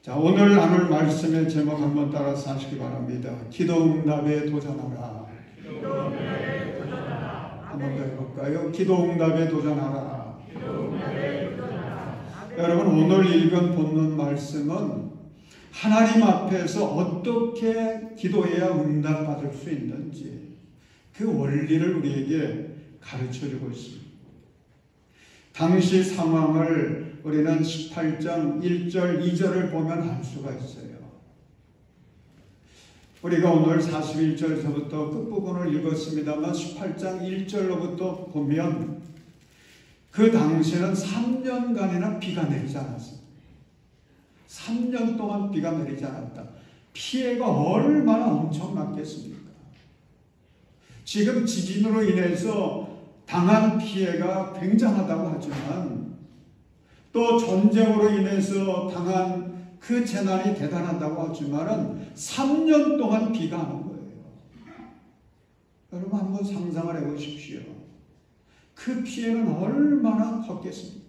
자, 오늘 나눌 말씀의 제목 한번 따라서 하시기 바랍니다. 기도응답에 도전하라. 한번 더 해볼까요? 기도응답에 도전하라. 여러분, 오늘 읽은 본문 말씀은 하나님 앞에서 어떻게 기도해야 응답받을 수 있는지 그 원리를 우리에게 가르쳐주고 있습니다. 당시 상황을 우리는 18장 1절, 2절을 보면 알 수가 있어요. 우리가 오늘 41절에서부터 끝부분을 읽었습니다만 18장 1절로부터 보면 그 당시에는 3년간이나 비가 내리지 않았습니다. 3년 동안 비가 내리지 않았다. 피해가 얼마나 엄청났겠습니까? 지금 지진으로 인해서 당한 피해가 굉장하다고 하지만 또 전쟁으로 인해서 당한 그 재난이 대단하다고 하지만 3년 동안 비가 안 온 거예요. 여러분 한번 상상을 해보십시오. 그 피해는 얼마나 컸겠습니까?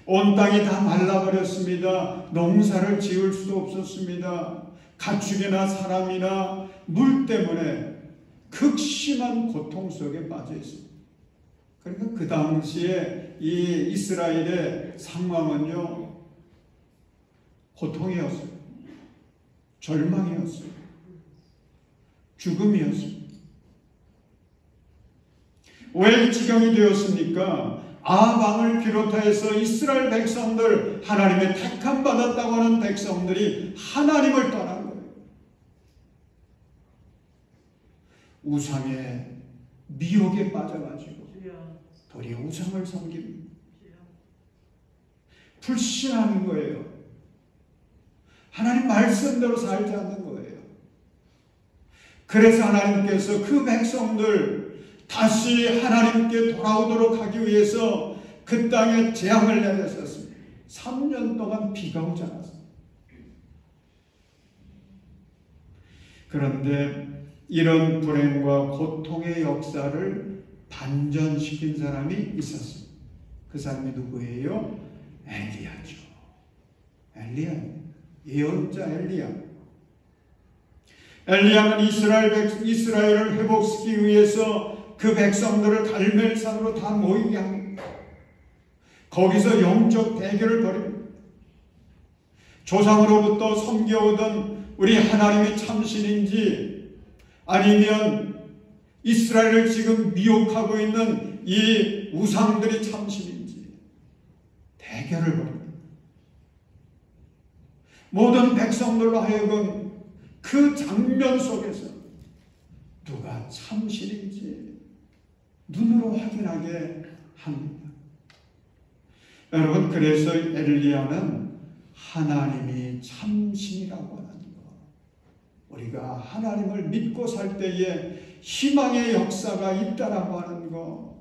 온 땅이 다 말라버렸습니다. 농사를 지을 수도 없었습니다. 가축이나 사람이나 물 때문에 극심한 고통 속에 빠져 있습니다. 그러니까 그 당시에 이 이스라엘의 상황은요, 고통이었어요. 절망이었어요. 죽음이었습니다. 왜 이 지경이 되었습니까? 아방을 비롯해서 이스라엘 백성들, 하나님의 택함 받았다고 하는 백성들이 하나님을 떠난 거예요. 우상의 미혹에 빠져가지고 도리어 우상을 섬깁니다. 불신하는 거예요. 하나님 말씀대로 살지 않는 거예요. 그래서 하나님께서 그 백성들 다시 하나님께 돌아오도록 하기 위해서 그 땅에 재앙을 내렸었습니다. 3년 동안 비가 오지 않았습니다. 그런데 이런 불행과 고통의 역사를 반전시킨 사람이 있었습니다. 그 사람이 누구예요? 엘리야죠. 엘리야, 예언자 엘리야. 엘리야는 이스라엘을 회복시키기 위해서 그 백성들을 갈멜산으로 다 모이게 합니다. 거기서 영적 대결을 벌입니다. 조상으로부터 섬겨오던 우리 하나님이 참신인지 아니면 이스라엘을 지금 미혹하고 있는 이 우상들이 참신인지 대결을 벌입니다. 모든 백성들로 하여금 그 장면 속에서 누가 참신인지 눈으로 확인하게 합니다. 여러분, 그래서 엘리야는 하나님이 참신이라고 하는 것, 우리가 하나님을 믿고 살 때에 희망의 역사가 있다라고 하는 것,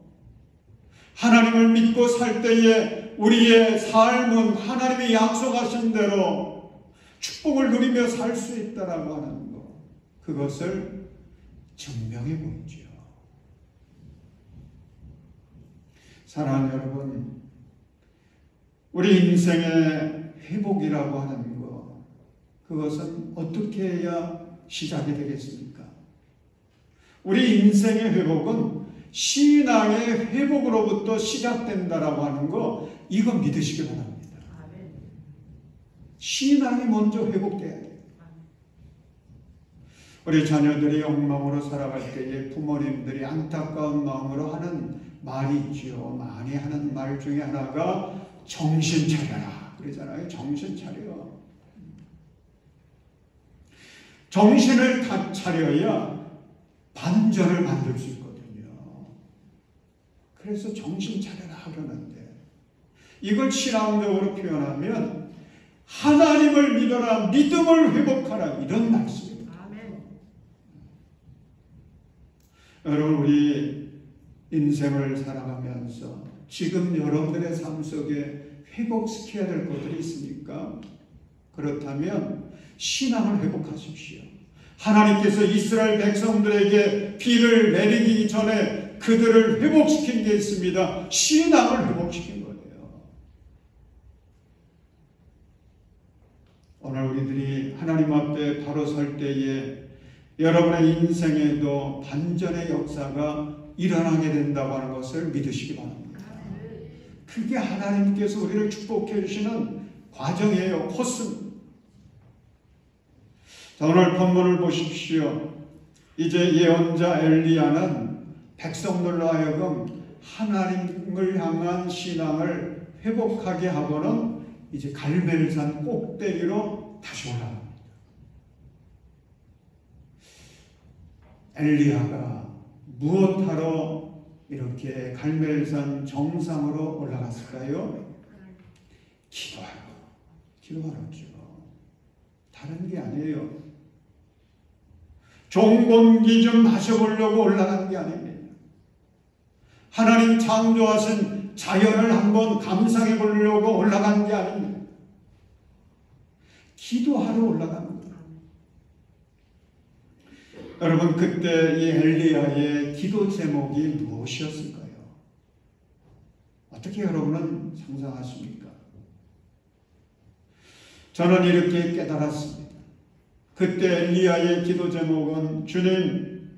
하나님을 믿고 살 때에 우리의 삶은 하나님이 약속하신 대로 축복을 누리며 살 수 있다라고 하는 것, 그것을 증명해 보이죠. 사랑하는 여러분, 우리 인생의 회복이라고 하는 것, 그것은 어떻게 해야 시작이 되겠습니까? 우리 인생의 회복은 신앙의 회복으로부터 시작된다라고 하는 거, 이거 믿으시기 바랍니다. 신앙이 먼저 회복돼야 돼요. 우리 자녀들이 엉망으로 살아갈 때에 부모님들이 안타까운 마음으로 하는 말이 있죠. 많이 하는 말 중에 하나가 정신 차려라 그러잖아요. 정신 차려. 정신을 다 차려야 반전을 만들 수 있거든요. 그래서 정신 차려라 그러는데, 이걸 신앙적으로 표현하면 하나님을 믿어라, 믿음을 회복하라, 이런 말씀입니다. 아멘. 여러분, 우리 인생을 살아가면서 지금 여러분들의 삶 속에 회복시켜야 될 것들이 있습니까? 그렇다면 신앙을 회복하십시오. 하나님께서 이스라엘 백성들에게 비를 내리기 전에 그들을 회복시킨 게 있습니다. 신앙을 회복시킨 거예요. 너희들이 하나님 앞에 바로 설 때에 여러분의 인생에도 반전의 역사가 일어나게 된다고 하는 것을 믿으시기 바랍니다. 그게 하나님께서 우리를 축복해 주시는 과정이에요. 코스입니다. 자, 오늘 본문을 보십시오. 이제 예언자 엘리야는 백성들로 하여금 하나님을 향한 신앙을 회복하게 하고는 이제 갈멜산 꼭대기로 다시 올라갑니다. 엘리야가 무엇하러 이렇게 갈멜산 정상으로 올라갔을까요? 기도하러죠. 다른 게 아니에요. 좋은 공기 좀 마셔보려고 올라간 게 아닙니다. 하나님 창조하신 자연을 한번 감상해 보려고 올라간 게 아닙니다. 기도하러 올라간 거예요. 여러분, 그때 이 엘리야의 기도 제목이 무엇이었을까요? 어떻게 여러분은 상상하십니까? 저는 이렇게 깨달았습니다. 그때 엘리야의 기도 제목은 주님,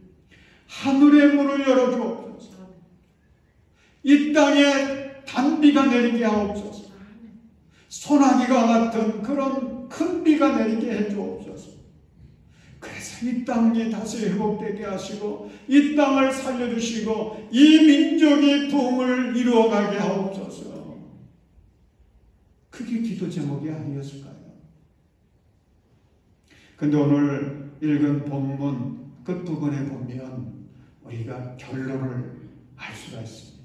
하늘의 문을 열어주옵소서. 이 땅에 단비가 내리게 하옵소서. 소나기가 같은 그런 큰 비가 내리게 해주옵소서. 그래서 이 땅이 다시 회복되게 하시고 이 땅을 살려주시고 이 민족이 부흥을 이루어가게 하옵소서. 그게 기도 제목이 아니었을까요? 근데 오늘 읽은 본문 끝부분에 보면 우리가 결론을 알 수가 있습니다.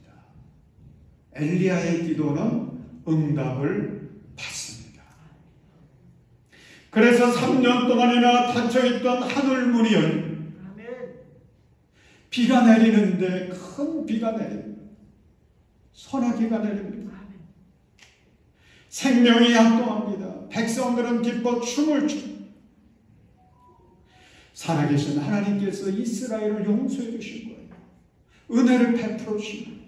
엘리야의 기도는 응답을 받습니다. 그래서 3년 동안이나 닫혀있던 하늘문이 열립니다. 비가 내리는데 큰 비가 내립니다. 소나기가 내립니다. 생명이 약동합니다. 백성들은 기뻐 춤을 춥니다. 살아계신 하나님께서 이스라엘을 용서해 주신 거예요. 은혜를 베풀어 주신 거예요.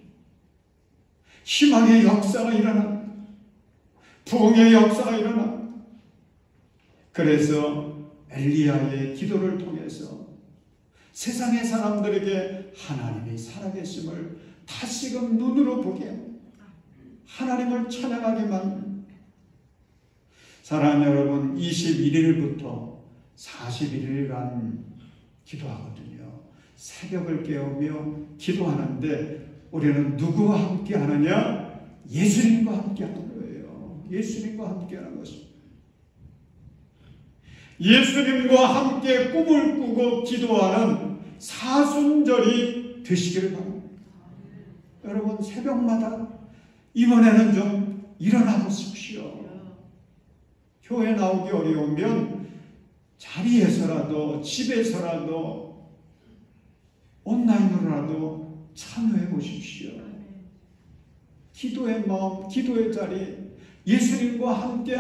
희망의 역사가 일어납니다. 부흥의 역사가 일어납니다. 그래서 엘리야의 기도를 통해서 세상의 사람들에게 하나님이 살아계심을 다시금 눈으로 보게 합니다. 하나님을 찬양하게 만듭니다. 사랑하는 여러분, 21일부터 41일간 기도하거든요. 새벽을 깨우며 기도하는데 우리는 누구와 함께 하느냐? 예수님과 함께 하는 거예요. 예수님과 함께 하는 것입니다. 예수님과 함께 꿈을 꾸고 기도하는 사순절이 되시기를 바랍니다. 여러분, 새벽마다 이번에는 좀 일어나 보십시오. 교회 나오기 어려우면 자리에서라도 집에서라도 온라인으로라도 참여해 보십시오. 기도의 마음, 기도의 자리, 예수님과 함께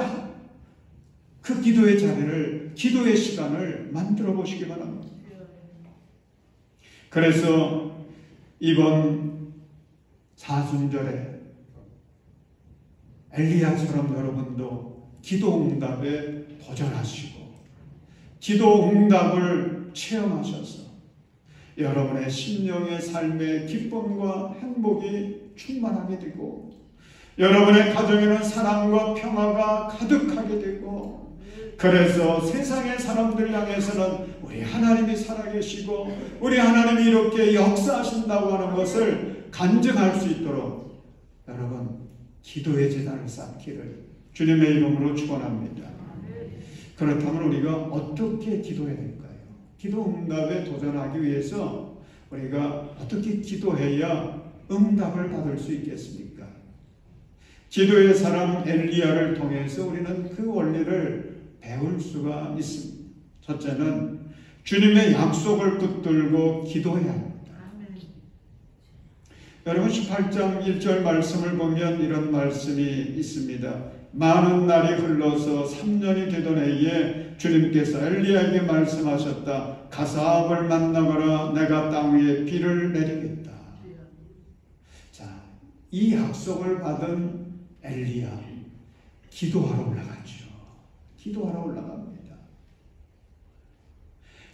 그 기도의 자리를, 기도의 시간을 만들어 보시기 바랍니다. 그래서 이번 사순절에 엘리야처럼 여러분도 기도 응답에 도전하시고 기도 응답을 체험하셔서 여러분의 심령의 삶의 기쁨과 행복이 충만하게 되고 여러분의 가정에는 사랑과 평화가 가득하게 되고 그래서 세상의 사람들 향해서는 우리 하나님이 살아계시고 우리 하나님이 이렇게 역사하신다고 하는 것을 간증할 수 있도록 여러분 기도의 재단을 쌓기를 주님의 이름으로 축원합니다. 그렇다면 우리가 어떻게 기도해야 될까요? 기도 응답에 도전하기 위해서 우리가 어떻게 기도해야 응답을 받을 수 있겠습니까? 기도의 사람 엘리야를 통해서 우리는 그 원리를 배울 수가 있습니다. 첫째는 주님의 약속을 붙들고 기도해야 합니다. 여러분 18장 1절 말씀을 보면 이런 말씀이 있습니다. 많은 날이 흘러서 3년이 되던 해에 주님께서 엘리야에게 말씀하셨다. 가서 아합을 만나거라. 내가 땅 위에 비를 내리겠다. 자, 이 약속을 받은 엘리야 기도하러 올라갔죠. 기도하러 올라갑니다.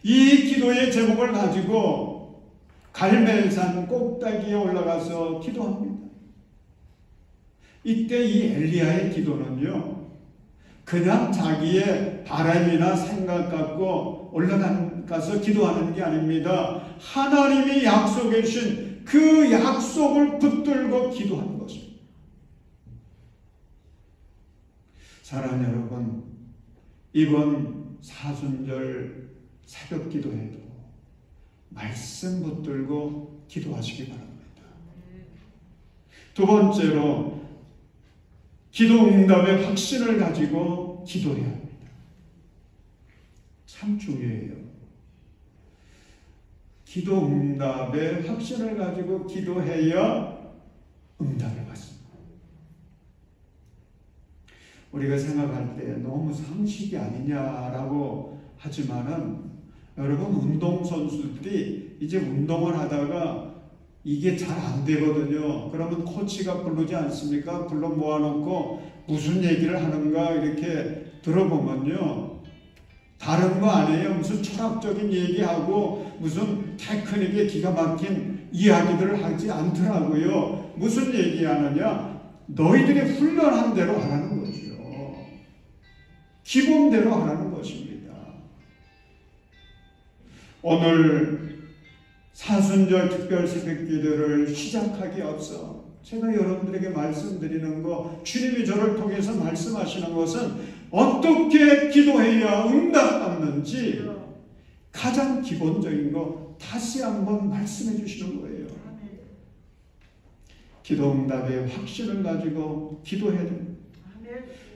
이 기도의 제목을 가지고 갈멜산 꼭대기에 올라가서 기도합니다. 이때 이 엘리야의 기도는요, 그냥 자기의 바람이나 생각 갖고 올라가서 기도하는 게 아닙니다. 하나님이 약속해 주신 그 약속을 붙들고 기도하는 것입니다. 사랑하는 여러분, 이번 사순절 새벽 기도에도 말씀 붙들고 기도하시기 바랍니다. 두 번째로, 기도 응답의 확신을 가지고 기도해야 합니다. 참 중요해요. 기도 응답의 확신을 가지고 기도해야 응답을 받습니다. 우리가 생각할 때 너무 상식이 아니냐라고 하지만은, 여러분, 운동선수들이 이제 운동을 하다가 이게 잘 안 되거든요. 그러면 코치가 부르지 않습니까? 불러 모아놓고 무슨 얘기를 하는가 이렇게 들어보면요, 다른 거 아니에요. 무슨 철학적인 얘기하고 무슨 테크닉에 기가 막힌 이야기들을 하지 않더라고요. 무슨 얘기하느냐? 너희들이 훈련한 대로 하라는 거죠. 기본대로 하라는 것입니다. 오늘 사순절 특별 새벽 기도를 시작하기 앞서 제가 여러분들에게 말씀드리는 거, 주님이 저를 통해서 말씀하시는 것은 어떻게 기도해야 응답받는지 가장 기본적인 거 다시 한번 말씀해 주시는 거예요. 기도 응답의 확신을 가지고 기도해야 됩니다.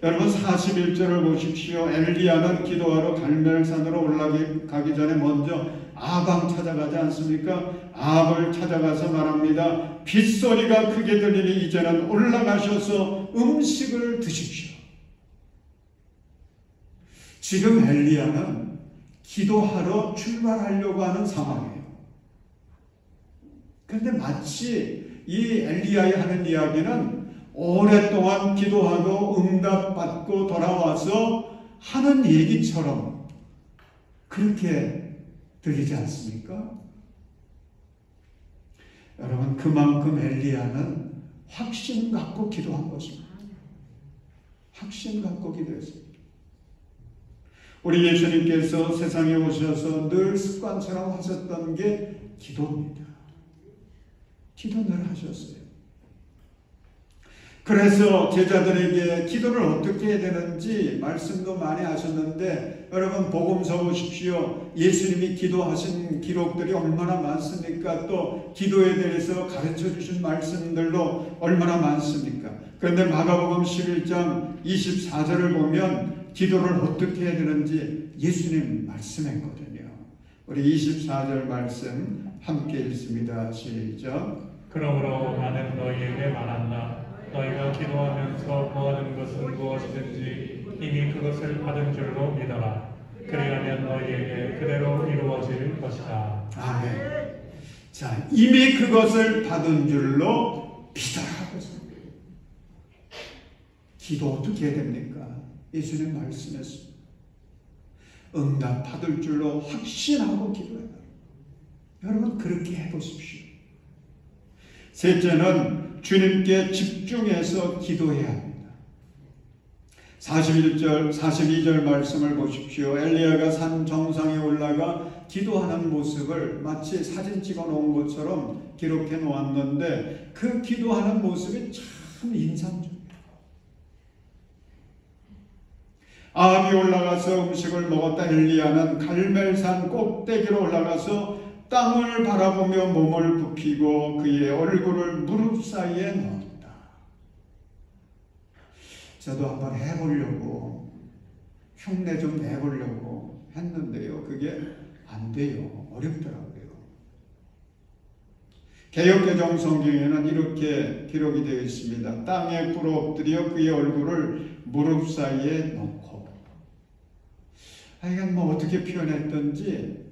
여러분, 41절을 보십시오. 엘리야는 기도하러 갈멜산으로 올라가기 전에 먼저 아방 찾아가지 않습니까? 아합을 찾아가서 말합니다. 빗소리가 크게 들리니 이제는 올라가셔서 음식을 드십시오. 지금 엘리야는 기도하러 출발하려고 하는 상황이에요. 그런데 마치 이 엘리야의 하는 이야기는 오랫동안 기도하고 응답받고 돌아와서 하는 얘기처럼 그렇게 들리지 않습니까? 여러분, 그만큼 엘리야는 확신 갖고 기도한 것입니다. 확신 갖고 기도했습니다. 우리 예수님께서 세상에 오셔서 늘 습관처럼 하셨던 게 기도입니다. 기도 늘 하셨어요. 그래서 제자들에게 기도를 어떻게 해야 되는지 말씀도 많이 하셨는데, 여러분 복음서 보십시오. 예수님이 기도하신 기록들이 얼마나 많습니까? 또 기도에 대해서 가르쳐 주신 말씀들도 얼마나 많습니까? 그런데 마가복음 11장 24절을 보면 기도를 어떻게 해야 되는지 예수님 말씀했거든요. 우리 24절 말씀 함께 읽습니다. 시작. 그러므로 나는 너희에게 말한다. 너희가 기도하면서 구하는 것은 무엇이든지 이미 그것을 받은 줄로 믿어라. 그리하면 너희에게 그대로 이루어질 것이다. 아멘. 자, 이미 그것을 받은 줄로 믿어라. 기도 어떻게 해야 됩니까? 예수님 말씀했습니다. 응답 받을 줄로 확신하고 기도해라. 여러분, 그렇게 해보십시오. 셋째는 주님께 집중해서 기도해야 합니다. 42절 말씀을 보십시오. 엘리야가 산 정상에 올라가 기도하는 모습을 마치 사진 찍어 놓은 것처럼 기록해 놓았는데, 그 기도하는 모습이 참 인상적이에요. 아합이 올라가서 음식을 먹었다. 엘리야는 갈멜산 꼭대기로 올라가서 땅을 바라보며 몸을 굽히고 그의 얼굴을 무릎 사이에 넣었다. 저도 한번 해보려고, 흉내 좀 내보려고 했는데요, 그게 안 돼요. 어렵더라고요. 개역개정 성경에는 이렇게 기록이 되어 있습니다. 땅에 꿇어 엎드려 그의 얼굴을 무릎 사이에 넣고. 하여간 뭐 어떻게 표현했던지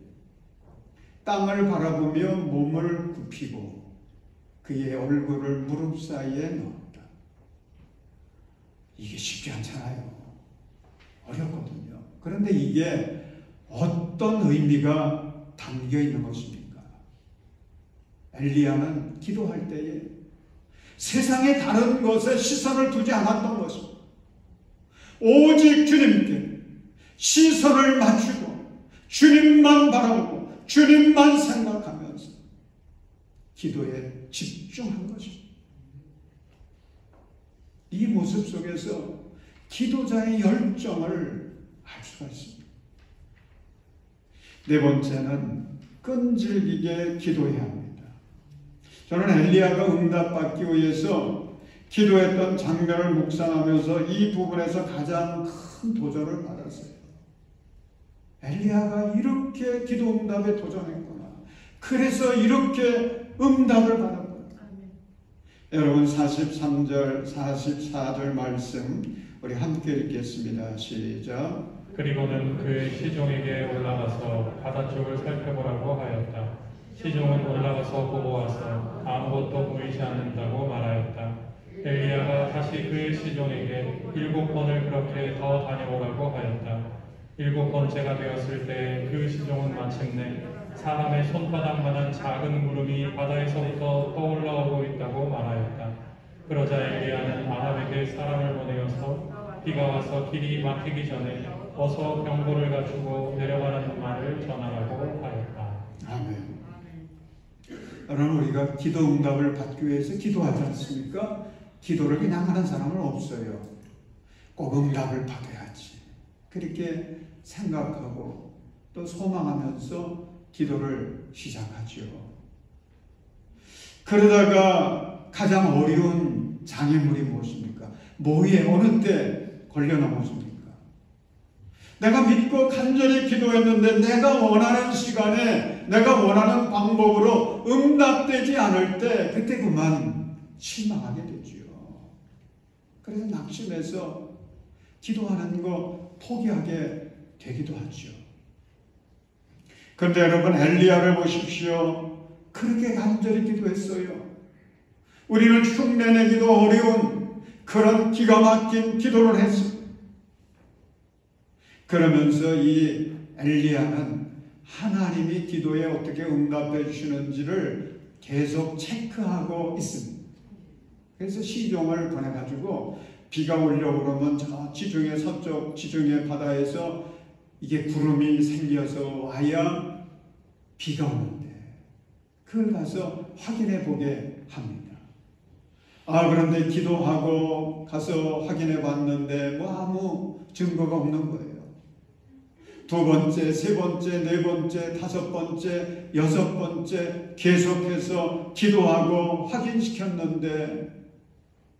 땅을 바라보며 몸을 굽히고 그의 얼굴을 무릎 사이에 넣었다. 이게 쉽지 않잖아요. 어렵거든요. 그런데 이게 어떤 의미가 담겨 있는 것입니까? 엘리야는 기도할 때에 세상의 다른 것에 시선을 두지 않았던 것입니다. 오직 주님께 시선을 맞추고 주님만 바라보고 주님만 생각하면서 기도에 집중한 것입니다. 이 모습 속에서 기도자의 열정을 알 수가 있습니다. 네 번째는 끈질기게 기도해야 합니다. 저는 엘리야가 응답받기 위해서 기도했던 장면을 묵상하면서 이 부분에서 가장 큰 도전을 받았어요. 엘리야가 이렇게 기도 응답에 도전했구나. 그래서 이렇게 응답을 받았구나. 여러분 43절, 44절 말씀 우리 함께 읽겠습니다. 시작. 그리고는 그의 시종에게 올라가서 바다 쪽을 살펴보라고 하였다. 시종은 올라가서 보고 와서 아무것도 보이지 않는다고 말하였다. 엘리야가 다시 그의 시종에게 7번을 그렇게 더 다녀오라고 하였다. 7번째가 되었을 때 그 시종은 마침내 사람의 손바닥만한 작은 구름이 바다에서부터 떠올라오고 있다고 말하였다. 그러자 엘리야는 아합에게 사람을 보내어서 비가 와서 길이 막히기 전에 어서 병거를 갖추고 내려가는 말을 전하라고 하였다. 아멘. 여러분, 우리가 기도 응답을 받기 위해서 기도하지 않습니까? 기도를 그냥 하는 사람은 없어요. 꼭 응답을 받아야지. 그렇게 생각하고 또 소망하면서 기도를 시작하죠. 그러다가 가장 어려운 장애물이 무엇입니까? 뭐에 어느 때 걸려 넘어집니까? 내가 믿고 간절히 기도했는데 내가 원하는 시간에 내가 원하는 방법으로 응답되지 않을 때 그때 그만 실망하게 되지요. 그래서 낙심해서 기도하는 거 포기하게 되기도 하죠. 그런데 여러분 엘리야를 보십시오. 그렇게 간절히 기도했어요. 우리는 흉내내기도 어려운 그런 기가 막힌 기도를 했습니다. 그러면서 이 엘리야는 하나님이 기도에 어떻게 응답해 주시는지를 계속 체크하고 있습니다. 그래서 시종을 보내가지고 비가 오려고 그러면 저 지중해 서쪽 지중해 바다에서 이게 구름이 생겨서 와야 비가 오는데 그걸 가서 확인해 보게 합니다. 그런데 기도하고 가서 확인해 봤는데 아무 증거가 없는 거예요. 2번째, 3번째, 4번째, 5번째, 6번째 계속해서 기도하고 확인시켰는데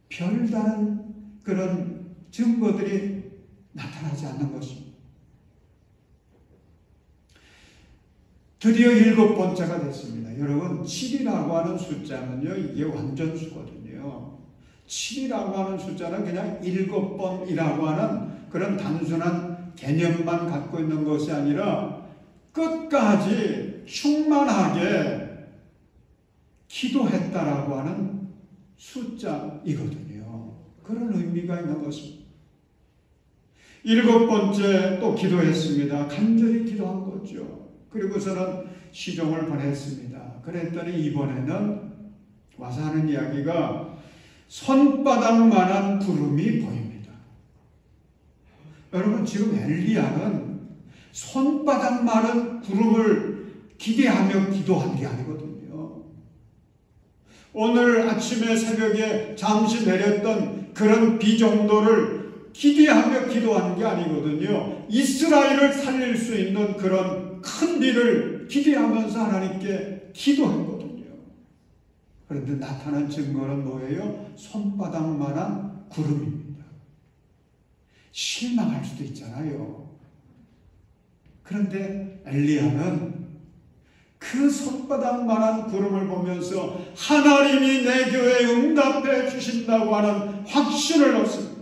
별다른 그런 증거들이 나타나지 않는 것입니다. 드디어 7번째가 됐습니다. 여러분 7이라고 하는 숫자는요, 이게 완전수거든요. 7이라고 하는 숫자는 그냥 7번이라고 하는 그런 단순한 개념만 갖고 있는 것이 아니라 끝까지 충만하게 기도했다라고 하는 숫자이거든요. 그런 의미가 있는 것입니다. 7번째 또 기도했습니다. 간절히 기도한 거죠. 그리고서는 시종을 보냈습니다. 그랬더니 이번에는 와서 하는 이야기가 손바닥만한 구름이 보입니다. 여러분 지금 엘리야는 손바닥만한 구름을 기대하며 기도한 게 아니거든요. 오늘 아침에 새벽에 잠시 내렸던 그런 비 정도를 기대하며 기도한 게 아니거든요. 이스라엘을 살릴 수 있는 그런 큰 비를 기대하면서 하나님께 기도했거든요. 그런데 나타난 증거는 뭐예요? 손바닥만한 구름입니다. 실망할 수도 있잖아요. 그런데 엘리야는 그 손바닥만한 구름을 보면서 하나님이 내 교회에 응답해 주신다고 하는 확신을 얻습니다.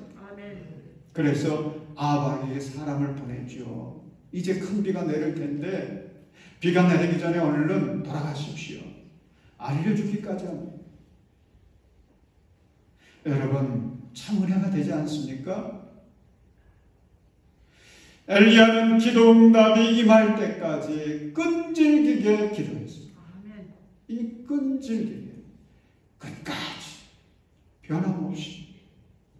그래서 아합에게 사람을 보내죠. 이제 큰 비가 내릴 텐데 비가 내리기 전에 얼른 돌아가십시오. 알려주기까지 합니다. 여러분 참 은혜가 되지 않습니까? 엘리야는 기도 응답이 임할 때까지 끈질기게 기도했습니다. 이 끈질기게 끝까지 변함없이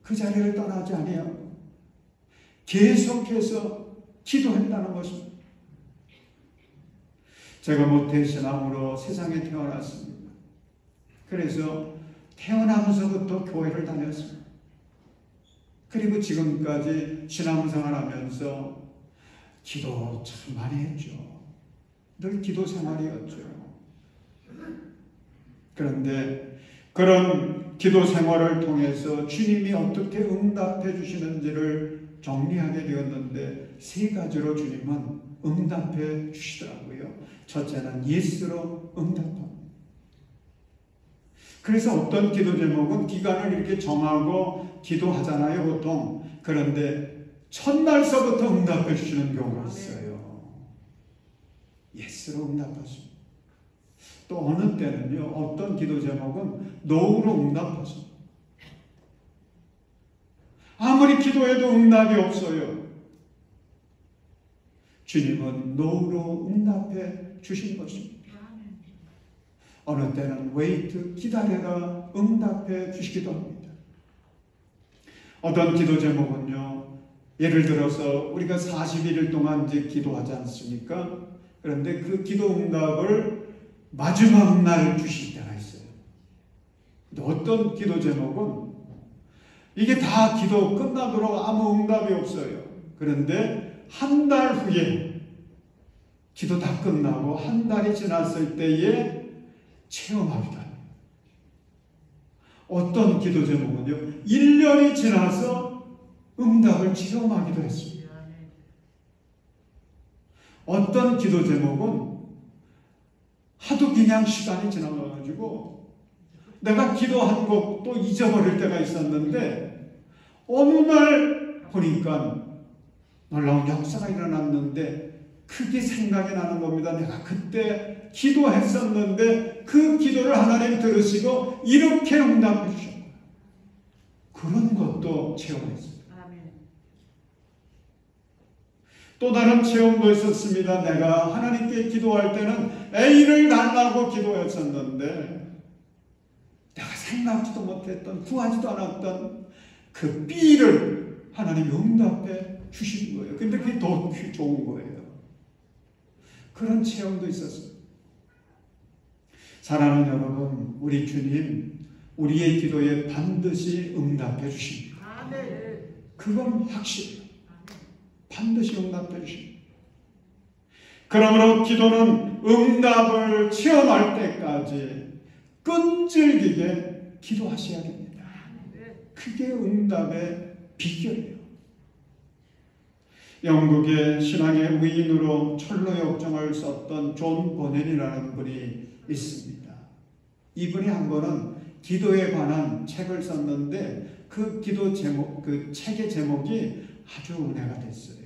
그 자리를 떠나지 아니하고 계속해서 기도했다는 것입니다. 제가 모태신앙으로 세상에 태어났습니다. 그래서 태어나면서부터 교회를 다녔습니다. 그리고 지금까지 신앙생활하면서 기도 참 많이 했죠. 늘 기도 생활이었죠. 그런데 그런 기도 생활을 통해서 주님이 어떻게 응답해 주시는지를 정리하게 되었는데 세 가지로 주님은 응답해 주시더라고요. 첫째는 예스로 응답합니다. 그래서 어떤 기도 제목은 기간을 이렇게 정하고 기도하잖아요, 보통. 그런데 첫날서부터 응답해 주시는 경우가 있어요. 예스로 응답하십니다. 또 어느 때는요, 어떤 기도 제목은 노로 응답하십니다. 아무리 기도해도 응답이 없어요. 주님은 노로 응답해 주신 것입니다. 어느 때는 웨이트, 기다려라, 응답해 주시기도 합니다. 어떤 기도 제목은요, 예를 들어서 우리가 41일 동안 이제 기도하지 않습니까? 그런데 그 기도 응답을 마지막 날 주실 때가 있어요. 근데 어떤 기도 제목은 이게 다 기도 끝나도록 아무 응답이 없어요. 그런데 한 달 후에 기도 다 끝나고 한 달이 지났을 때에 체험하기도 합니다. 어떤 기도 제목은요, 1년이 지나서 응답을 체험하기도 했습니다. 어떤 기도 제목은 하도 그냥 시간이 지나가지고 내가 기도한 것도 잊어버릴 때가 있었는데 어느 날 보니까 놀라운 역사가 일어났는데 크게 생각이 나는 겁니다. 내가 그때 기도했었는데 그 기도를 하나님 들으시고 이렇게 응답해 주셨고요. 그런 것도 체험했습니다. 또 다른 체험도 있었습니다. 내가 하나님께 기도할 때는 A를 달라고 기도했었는데 내가 생각지도 못했던, 구하지도 않았던 그 B를 하나님이 응답해 주신 거예요. 근데 그게 더 좋은 거예요. 그런 체험도 있었어요. 사랑하는 여러분, 우리 주님 우리의 기도에 반드시 응답해 주십니다. 그건 확실해요. 반드시 응답해 주십니다. 그러므로 기도는 응답을 체험할 때까지 끈질기게 기도하셔야 됩니다. 그게 응답의 비결이에요. 영국의 신앙의 위인으로 철로 역정을 썼던 존 버넨이라는 분이 있습니다. 이분이 한 번은 기도에 관한 책을 썼는데 그 기도 제목, 그 책의 제목이 아주 은혜가 됐어요.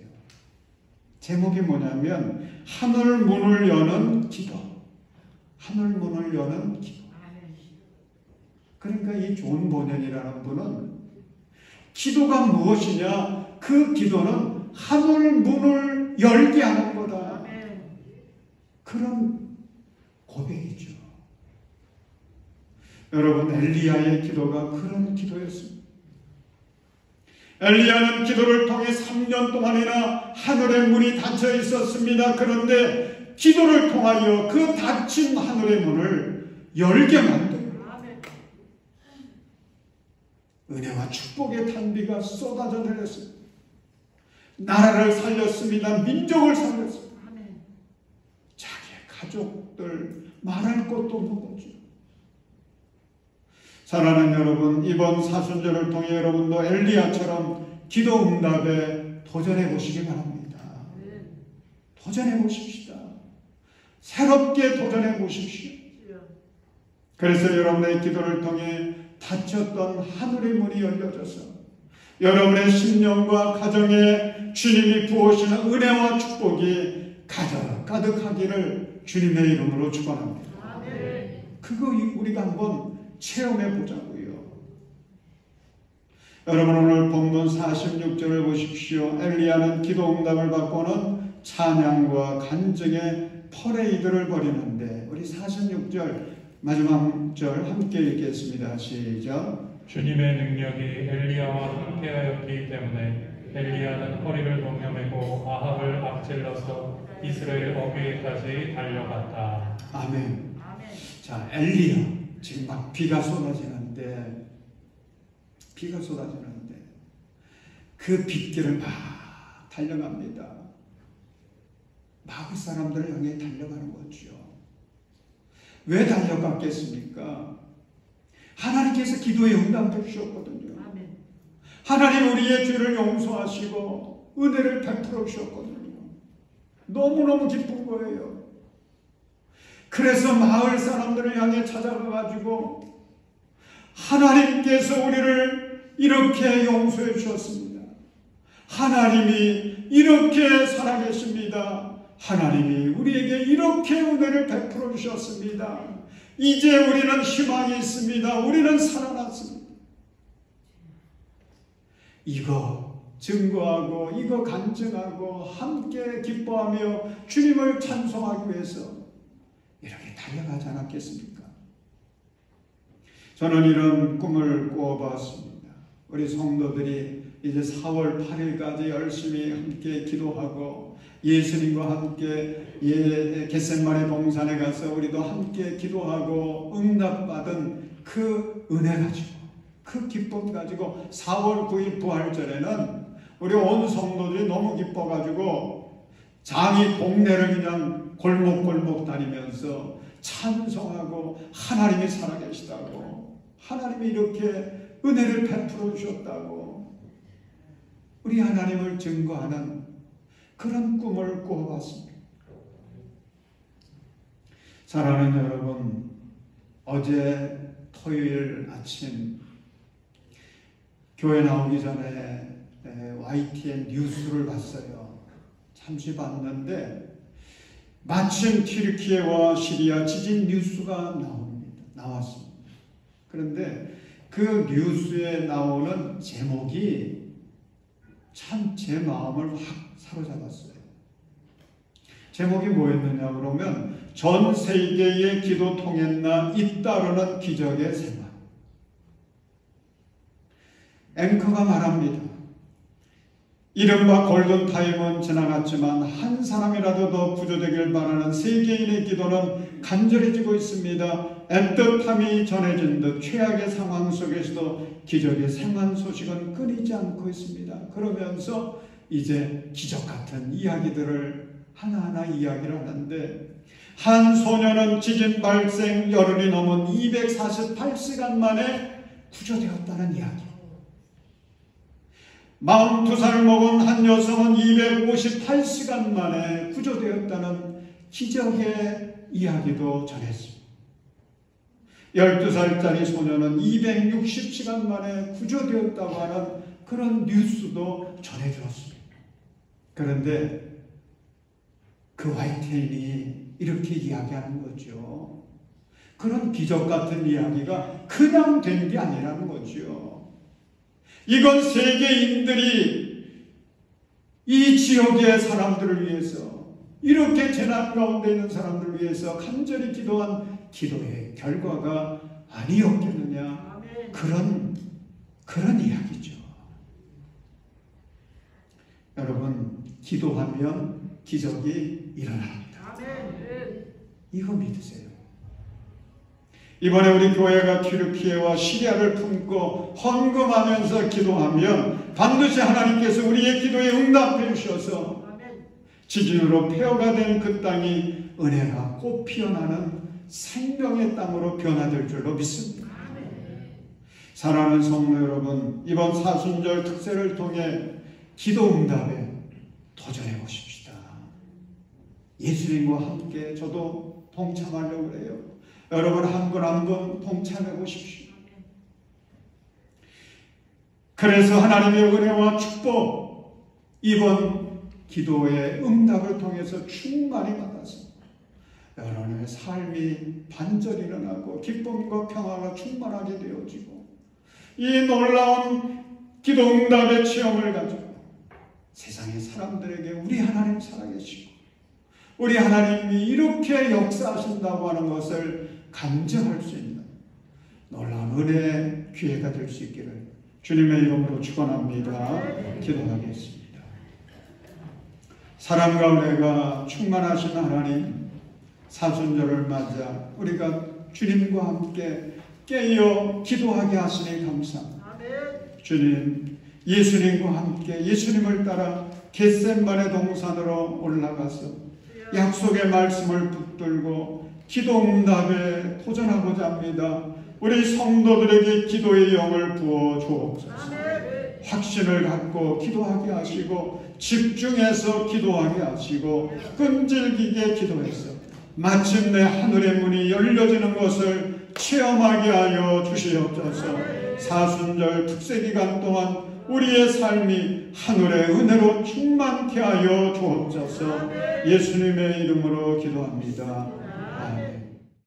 제목이 뭐냐면 하늘 문을 여는 기도. 하늘 문을 여는 기도. 그러니까 이 존 버넨이라는 분은 기도가 무엇이냐? 그 기도는 하늘 문을 열게 하는 거다. 그런 고백이죠. 여러분, 엘리야의 기도가 그런 기도였습니다. 엘리야는 기도를 통해 3년 동안이나 하늘의 문이 닫혀 있었습니다. 그런데 기도를 통하여 그 닫힌 하늘의 문을 열게 만듭니다. 은혜와 축복의 단비가 쏟아져 내렸습니다. 나라를 살렸습니다. 민족을 살렸습니다. 자기의 가족들 말할 것도 없는 거죠. 사랑하는 여러분, 이번 사순절을 통해 여러분도 엘리야처럼 기도 응답에 도전해 보시기 바랍니다. 도전해 보십시다. 새롭게 도전해 보십시오. 그래서 여러분의 기도를 통해 닫혔던 하늘의 문이 열려져서 여러분의 심령과 가정에 주님이 부으시는 은혜와 축복이 가득하기를 주님의 이름으로 축원합니다. 그거 우리가 한번 체험해 보자고요. 여러분 오늘 본문 46절을 보십시오. 엘리야는 기도 응답을 받고는 찬양과 간증의 퍼레이드를 벌이는데 우리 46절 마지막 절 함께 읽겠습니다. 시작. 주님의 능력이 엘리야와 함께하였기 때문에 엘리야는 허리를 동여매고 아합을 앞질러서 이스라엘 어귀에까지 달려갔다. 아멘. 자, 엘리야 지금 막 비가 쏟아지는데 그 빗길을 막 달려갑니다. 마을 사람들을 향해 달려가는 거죠. 왜 달려갔겠습니까? 하나님께서 기도에 응답해 주셨거든요. 하나님 우리의 죄를 용서하시고 은혜를 베풀어 주셨거든요. 너무너무 기쁜 거예요. 그래서 마을 사람들을 향해 찾아가가지고 하나님께서 우리를 이렇게 용서해 주셨습니다. 하나님이 이렇게 살아계십니다. 하나님이 우리에게 이렇게 은혜를 베풀어 주셨습니다. 이제 우리는 희망이 있습니다. 우리는 살아났습니다. 이거 증거하고 이거 간증하고 함께 기뻐하며 주님을 찬송하기 위해서 이렇게 달려가지 않았겠습니까? 저는 이런 꿈을 꾸어봤습니다. 우리 성도들이 이제 4월 8일까지 열심히 함께 기도하고 예수님과 함께 겟세마네 동산에 가서 우리도 함께 기도하고 응답받은 그 은혜 가지고 그 기쁨 가지고 4월 9일 부활절에는 우리 온 성도들이 너무 기뻐가지고 장이 동네를 그냥 골목골목 다니면서 찬송하고 하나님이 살아계시다고 하나님이 이렇게 은혜를 베풀어 주셨다고 우리 하나님을 증거하는 그런 꿈을 꾸어봤습니다. 사랑하는 여러분, 어제 토요일 아침 교회 나오기 전에 YTN 뉴스를 봤어요. 잠시 봤는데 마침 튀르키예와 시리아 지진 뉴스가 나왔습니다. 그런데 그 뉴스에 나오는 제목이 참 제 마음을 확 사로잡았어요. 제목이 뭐였느냐 그러면 전 세계의 기도 통했나 잇따르는 기적의 생활. 앵커가 말합니다. 이른바 골든타임은 지나갔지만 한 사람이라도 더 구조되길 바라는 세계인의 기도는 간절해지고 있습니다. 애틋함이 전해진 듯 최악의 상황 속에서도 기적의 생환 소식은 끊이지 않고 있습니다. 그러면서 이제 기적 같은 이야기들을 하나하나 이야기를 하는데 한 소녀는 지진 발생 열흘이 넘은 248시간 만에 구조되었다는 이야기. 42살 먹은 한 여성은 258시간 만에 구조되었다는 기적의 이야기도 전했습니다. 12살짜리 소녀는 260시간 만에 구조되었다고 하는 그런 뉴스도 전해주었습니다. 그런데 그 YTN이 이렇게 이야기하는 거죠. 그런 기적 같은 이야기가 그냥 된 게 아니라는 거죠. 이건 세계인들이 이 지역의 사람들을 위해서 이렇게 재난 가운데 있는 사람들을 위해서 간절히 기도한 기도의 결과가 아니었겠느냐. 그런 이야기죠. 여러분, 기도하면 기적이 일어납니다. 이거 믿으세요. 이번에 우리 교회가 튀르키예와 시리아를 품고 헌금하면서 기도하면 반드시 하나님께서 우리의 기도에 응답해 주셔서 지진으로 폐허가 된 그 땅이 은혜가 꽃 피어나는 생명의 땅으로 변화될 줄로 믿습니다. 사랑하는 성도 여러분, 이번 사순절 특세를 통해 기도 응답에 도전해 보십시다. 예수님과 함께 저도 동참하려고 그래요. 여러분 한 분 한 분 동참해 보십시오. 그래서 하나님의 은혜와 축복, 이번 기도의 응답을 통해서 충만히 받아서 여러분의 삶이 반절이 일어나고 기쁨과 평화가 충만하게 되어지고 이 놀라운 기도 응답의 체험을 가지고 세상의 사람들에게 우리 하나님 살아계시고 우리 하나님이 이렇게 역사하신다고 하는 것을 간증할 수 있는 놀라운 은혜의 기회가 될 수 있기를 주님의 이름으로 축원합니다. 기도하겠습니다. 사랑과 은혜가 충만하신 하나님, 사순절을 맞아 우리가 주님과 함께 깨어 기도하게 하시니 감사합니다. 주님, 예수님과 함께 예수님을 따라 겟셋마네 동산으로 올라가서 약속의 말씀을 붙들고 기도 응답에 도전하고자 합니다. 우리 성도들에게 기도의 영을 부어 주옵소서. 확신을 갖고 기도하게 하시고 집중해서 기도하게 하시고 끈질기게 기도해서 마침내 하늘의 문이 열려지는 것을 체험하게 하여 주시옵소서. 사순절 특세기간 동안 우리의 삶이 하늘의 은혜로 충만케 하여 주옵소서. 예수님의 이름으로 기도합니다.